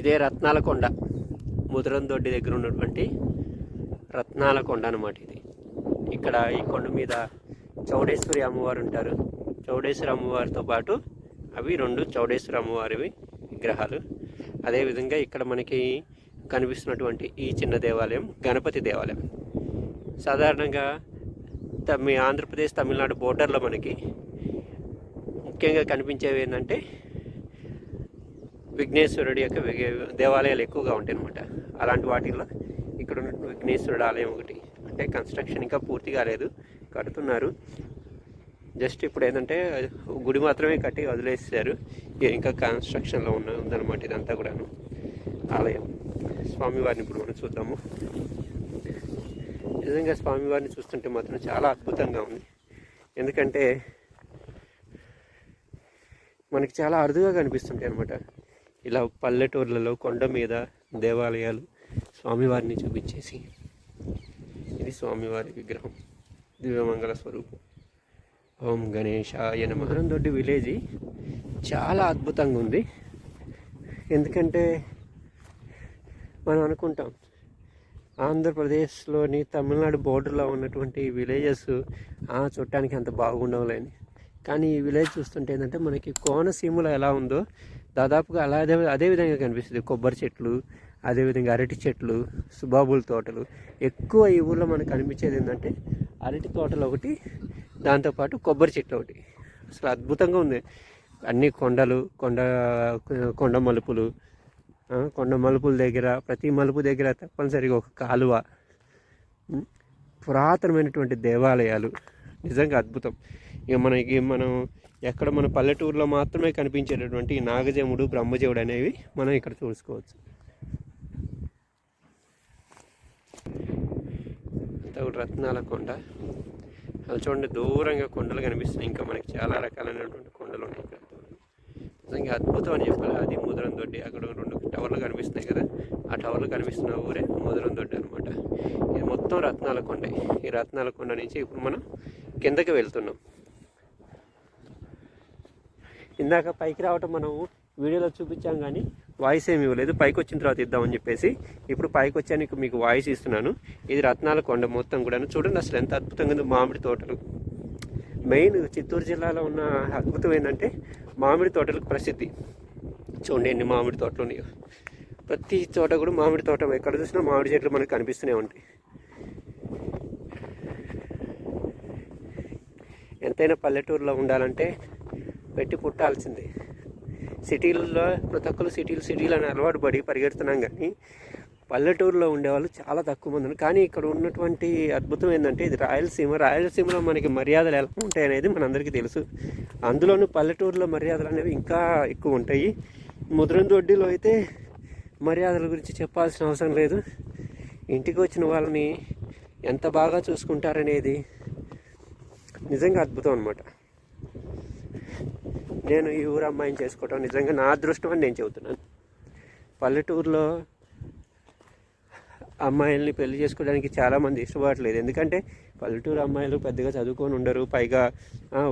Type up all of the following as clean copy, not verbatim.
ఇదే రత్నాల కొండ, ముదరందొడ్డి దగ్గర ఉన్నటువంటి రత్నాల కొండ అన్నమాట ఇది. ఇక్కడ ఈ కొండ మీద చౌడేశ్వరి అమ్మవారు ఉంటారు. చౌడేశ్వరి అమ్మవారితో పాటు అవి రెండు చౌడేశ్వరి అమ్మవారివి విగ్రహాలు. అదేవిధంగా ఇక్కడ మనకి కనిపిస్తున్నటువంటి ఈ చిన్న దేవాలయం గణపతి దేవాలయం. సాధారణంగా మీ ఆంధ్రప్రదేశ్ తమిళనాడు బోర్డర్లో మనకి ముఖ్యంగా కనిపించేవి ఏంటంటే విఘ్నేశ్వరుడి యొక్క దేవాలయాలు ఎక్కువగా ఉంటాయి అన్నమాట. అలాంటి వాటిల్లో ఇక్కడ ఉన్న విఘ్నేశ్వరుడు ఆలయం ఒకటి. అంటే కన్స్ట్రక్షన్ ఇంకా పూర్తి కాలేదు, కడుతున్నారు. జస్ట్ ఇప్పుడు ఏంటంటే గుడి మాత్రమే కట్టి వదిలేసారు, ఇంకా కన్స్ట్రక్షన్లో ఉందన్నమాట ఇదంతా కూడాను ఆలయం. స్వామివారిని ఇప్పుడు మనం చూద్దాము. నిజంగా స్వామివారిని చూస్తుంటే మాత్రం చాలా అద్భుతంగా ఉంది. ఎందుకంటే మనకి చాలా అరుదుగా కనిపిస్తుంటాయి అన్నమాట ఇలా పల్లెటూర్లలో కొండ మీద దేవాలయాలు స్వామివారిని చూపించేసి. ఇది స్వామివారి విగ్రహం, దివ్యమంగళ స్వరూపం. ఓం గణేశాయ నమః. ముదరందొడ్డి విలేజ్ చాలా అద్భుతంగా ఉంది. ఎందుకంటే మనం అనుకుంటాం ఆంధ్రప్రదేశ్లోని తమిళనాడు బోర్డర్లో ఉన్నటువంటి విలేజెస్ చూడటానికి అంత బాగుండవులేని. కానీ ఈ విలేజ్ చూస్తుంటే ఏంటంటే మనకి కోనసీమలో ఎలా ఉందో దాదాపుగా అదే విధంగా కనిపిస్తుంది. కొబ్బరి చెట్లు, అదేవిధంగా అరటి చెట్లు, సుబాబుల తోటలు ఎక్కువ ఈ ఊళ్ళో మనకు కనిపించేది ఏంటంటే అరటి తోటలు ఒకటి, దాంతోపాటు కొబ్బరి చెట్లు ఒకటి. అసలు అద్భుతంగా ఉంది. అన్ని కొండలు, కొండ మలుపులు, కొండ మలుపుల దగ్గర ప్రతి మలుపు దగ్గర తప్పనిసరిగా ఒక కాలువ, పురాతనమైనటువంటి దేవాలయాలు. నిజంగా అద్భుతం. ఇక మనం ఎక్కడ మన పల్లెటూరులో మాత్రమే కనిపించేటటువంటి నాగజముడు, బ్రహ్మజముడు అనేవి మనం ఇక్కడ చూసుకోవచ్చు. అంతా కూడా రత్నాల కొండ. అది చూడండి, దూరంగా కొండలు కనిపిస్తున్నాయి. ఇంకా మనకి చాలా రకాలైనటువంటి కొండలు ఉన్నాయి ఇక్కడ. నిజంగా అద్భుతం అని చెప్పాలి. అది ముదరందొడ్డి. అక్కడ రెండు టవర్లు కనిపిస్తున్నాయి కదా, ఆ టవర్లు కనిపిస్తున్న ఊరే ముదరందొడ్డి అనమాట. ఇది మొత్తం రత్నాల కొండ. ఈ రత్నాల కొండ నుంచి ఇప్పుడు మనం కిందకి వెళ్తున్నాం. ఇందాక పైకి రావటం మనం వీడియోలో చూపించాం, కానీ వాయిస్ ఏమి ఇవ్వలేదు. పైకి వచ్చిన తర్వాత ఇద్దామని చెప్పేసి ఇప్పుడు పైకి వచ్చాను, మీకు వాయిస్ ఇస్తున్నాను. ఇది రత్నాల కొండ మొత్తం కూడా చూడండి అసలు ఎంత అద్భుతంగా ఉంది. మామిడి తోటలు, మెయిన్ చిత్తూరు జిల్లాలో ఉన్న అద్భుతం ఏంటంటే మామిడి తోటలకు ప్రసిద్ధి. చూడండి ఎన్ని మామిడి తోటలు ఉన్నాయో. ప్రతి చోట కూడా మామిడి తోట, ఎక్కడ చూసినా మామిడి చెట్లు మనకు కనిపిస్తూనే ఉంటాయి. ఎంతైనా పల్లెటూరులో ఉండాలంటే పెట్టి పుట్టాల్సిందే. సిటీల్లో ప్రతి ఒక్కరు సిటీలు అని అలవాటు పడి పరిగెడుతున్నాం, కానీ పల్లెటూరులో ఉండేవాళ్ళు చాలా తక్కువ మంది. కానీ ఇక్కడ ఉన్నటువంటి అద్భుతం ఏంటంటే ఇది రాయలసీమలో మనకి మర్యాదలు ఎలా ఉంటాయి అనేది మనందరికీ తెలుసు. అందులోనూ పల్లెటూరులో మర్యాదలు అనేవి ఇంకా ఎక్కువ ఉంటాయి. ముదరందొడ్డిలో అయితే మర్యాదల గురించి చెప్పాల్సిన అవసరం లేదు. ఇంటికి వచ్చిన వాళ్ళని ఎంత బాగా చూసుకుంటారనేది నిజంగా అద్భుతం అన్నమాట. నేను ఈ ఊరు అమ్మాయిని చేసుకోవటం నిజంగా నా అదృష్టం అని నేను చెబుతున్నాను. పల్లెటూరులో అమ్మాయిల్ని పెళ్లి చేసుకోవడానికి చాలామంది ఇష్టపడట్లేదు. ఎందుకంటే పల్లెటూరు అమ్మాయిలు పెద్దగా చదువుకొని ఉండరు, పైగా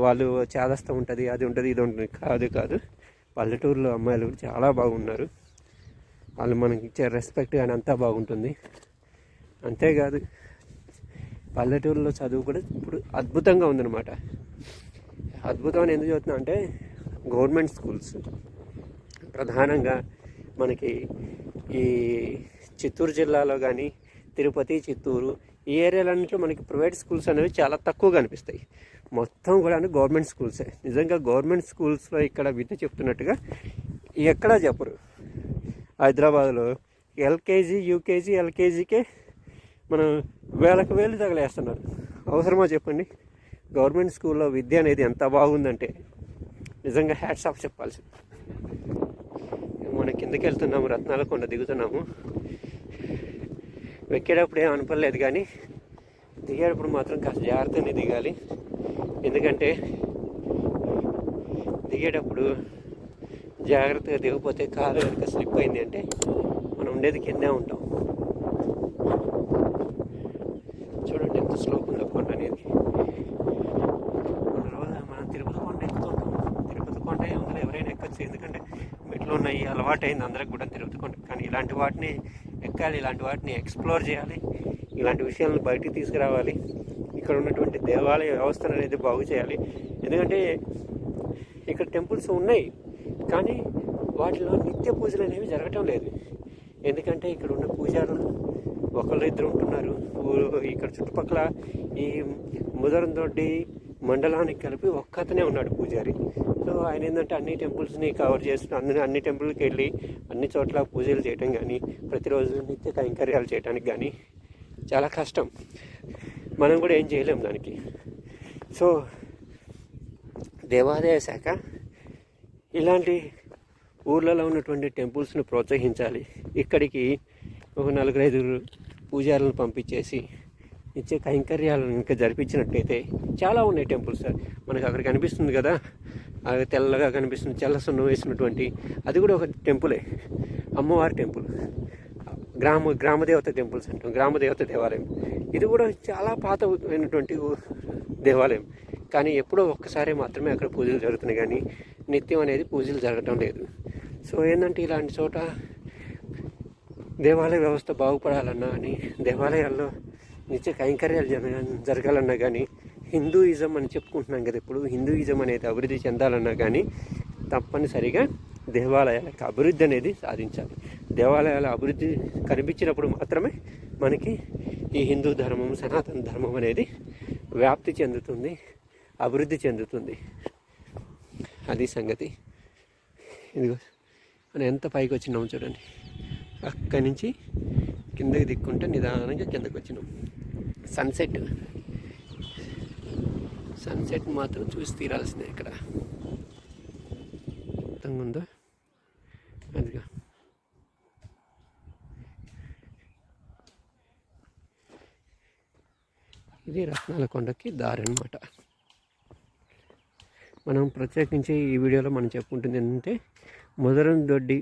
వాళ్ళు చేదస్తం ఉంటుంది, అది ఉంటుంది, ఇది ఉంటుంది. కాదు, పల్లెటూరులో అమ్మాయిలు కూడా చాలా బాగున్నారు. వాళ్ళు మనకి ఇచ్చే రెస్పెక్ట్ కానీ అంతా బాగుంటుంది. అంతేకాదు పల్లెటూరులో చదువు కూడా ఇప్పుడు అద్భుతంగా ఉందన్నమాట. అద్భుతం అని ఎందుకు చెబుతున్నా అంటే గవర్నమెంట్ స్కూల్స్ ప్రధానంగా మనకి ఈ చిత్తూరు జిల్లాలో కానీ తిరుపతి, చిత్తూరు ఈ ఏరియాలన్నింటిలో మనకి ప్రైవేట్ స్కూల్స్ అనేవి చాలా తక్కువ కనిపిస్తాయి. మొత్తం కూడా గవర్నమెంట్ స్కూల్సే. నిజంగా గవర్నమెంట్ స్కూల్స్లో ఇక్కడ విద్య చెప్తున్నట్టుగా ఎక్కడా చెప్పరు. హైదరాబాద్లో ఎల్కేజీ, యూకేజీ, ఎల్కేజీకే మనం వేలు తగలేస్తున్నారు. అవసరమా చెప్పండి? గవర్నమెంట్ స్కూల్లో విద్య అనేది ఎంత బాగుందంటే నిజంగా హ్యాట్స్ ఆఫ్ చెప్పాల్సింది. మనం కిందకి వెళ్తున్నాము, రత్నాల కొండ దిగుతున్నాము. ఎక్కేటప్పుడు ఏం అనుకోలేదు, కానీ దిగేటప్పుడు మాత్రం కాస్త జాగ్రత్తగా దిగాలి. ఎందుకంటే దిగేటప్పుడు జాగ్రత్తగా దిగకపోతే కాలు కనుక స్లిప్ అయింది అంటే మనం ఉండేది కిందే ఉంటాం. చూడండి ఎంత స్లోప్ ఉందో కొండ అనేది. మన రోజు మనం తిరుపతి కొండ ఎక్కుతుంటాం. తిరుపతి కొండ ఏముందో ఎవరైనా ఎక్కచ్చు, ఎందుకంటే మెట్లు కార్లు ఉన్నాయి, అలవాటైంది అందరికి కూడా తిరుగుతుంటారు. కానీ ఇలాంటి వాటిని ఎక్కాలి, ఇలాంటి వాటిని ఎక్స్ప్లోర్ చేయాలి, ఇలాంటి విషయాలను బయటికి తీసుకురావాలి. ఇక్కడ ఉన్నటువంటి దేవాలయ వ్యవస్థను అనేది బాగు చేయాలి. ఎందుకంటే ఇక్కడ టెంపుల్స్ ఉన్నాయి, కానీ వాటిలో నిత్య పూజలు అనేవి జరగటం లేదు. ఎందుకంటే ఇక్కడ ఉన్న పూజారులు ఒకళ్ళిద్దరు ఉంటున్నారు. ఇక్కడ చుట్టుపక్కల ఈ ముదరందొడ్డి మండలానికి కలిపి ఒక్కతనే ఉన్నాడు పూజారి. సో ఆయన ఏంటంటే అన్ని టెంపుల్స్ని కవర్ చేస్తూ అన్ని టెంపుల్కి వెళ్ళి అన్ని చోట్ల పూజలు చేయటం కానీ, ప్రతిరోజు నిత్య కైంకర్యాలు చేయడానికి కానీ చాలా కష్టం. మనం కూడా ఏం చేయలేం దానికి. సో దేవాదాయ శాఖ ఇలాంటి ఊర్లలో ఉన్నటువంటి టెంపుల్స్ని ప్రోత్సహించాలి. ఇక్కడికి ఒక 4-5 పూజారులను పంపించేసి నిత్య కైంకర్యాలను ఇంకా జరిపించినట్టయితే చాలా ఉన్నాయి టెంపుల్స్. మనకు అక్కడ కనిపిస్తుంది కదా, తెల్లగా కనిపిస్తుంది, తెల్ల సున్నం వేసినటువంటి, అది కూడా ఒక టెంపులే, అమ్మవారి టెంపుల్. గ్రామదేవత టెంపుల్స్ అంటాం, గ్రామదేవత దేవాలయం. ఇది కూడా చాలా పాతమైనటువంటి దేవాలయం. కానీ ఎప్పుడో ఒక్కసారి మాత్రమే అక్కడ పూజలు జరుగుతున్నాయి, కానీ నిత్యం అనేది పూజలు జరగటం లేదు. సో ఏంటంటే ఇలాంటి చోట దేవాలయ వ్యవస్థ బాగుపడాలన్నా కానీ, దేవాలయాల్లో నిత్య కైంకర్యాలు జరగాలన్నా కానీ, హిందూయిజం అని చెప్పుకుంటున్నాం కదా, ఇప్పుడు హిందూయిజం అనేది అభివృద్ధి చెందాలన్నా కానీ తప్పనిసరిగా దేవాలయాలకు అభివృద్ధి అనేది సాధించాలి. దేవాలయాల అభివృద్ధి కనిపించినప్పుడు మాత్రమే మనకి ఈ హిందూ ధర్మం, సనాతన ధర్మం అనేది వ్యాప్తి చెందుతుంది, అభివృద్ధి చెందుతుంది. అది సంగతి. ఇదిగో మనం ఎంత పైకి వచ్చినాము చూడండి. అక్కడి నుంచి కిందకి దిక్కుంటే నిదానంగా కిందకి వచ్చినాం. సన్సెట్ మాత్రం చూసి తీరాల్సిందే. ఇక్కడ ఉందో అదిగా ఇది రత్నాల కొండకి దారి అన్నమాట. మనం ప్రత్యేకించి ఈ వీడియోలో మనం చెప్పుకుంటుంది ఏంటంటే, ముదరందొడ్డి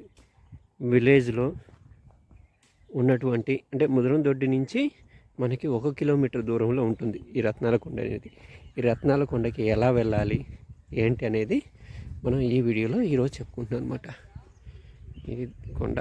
విలేజ్లో ఉన్నటువంటి, అంటే ముదరందొడ్డి నుంచి మనకి 1 కిలోమీటర్ దూరంలో ఉంటుంది ఈ రత్నాల కొండ అనేది. ఈ రత్నాల కొండకి ఎలా వెళ్ళాలి ఏంటి అనేది మనం ఈ వీడియోలో ఈరోజు చెప్పుకుంటున్నాం అనమాట. ఇది కొండ.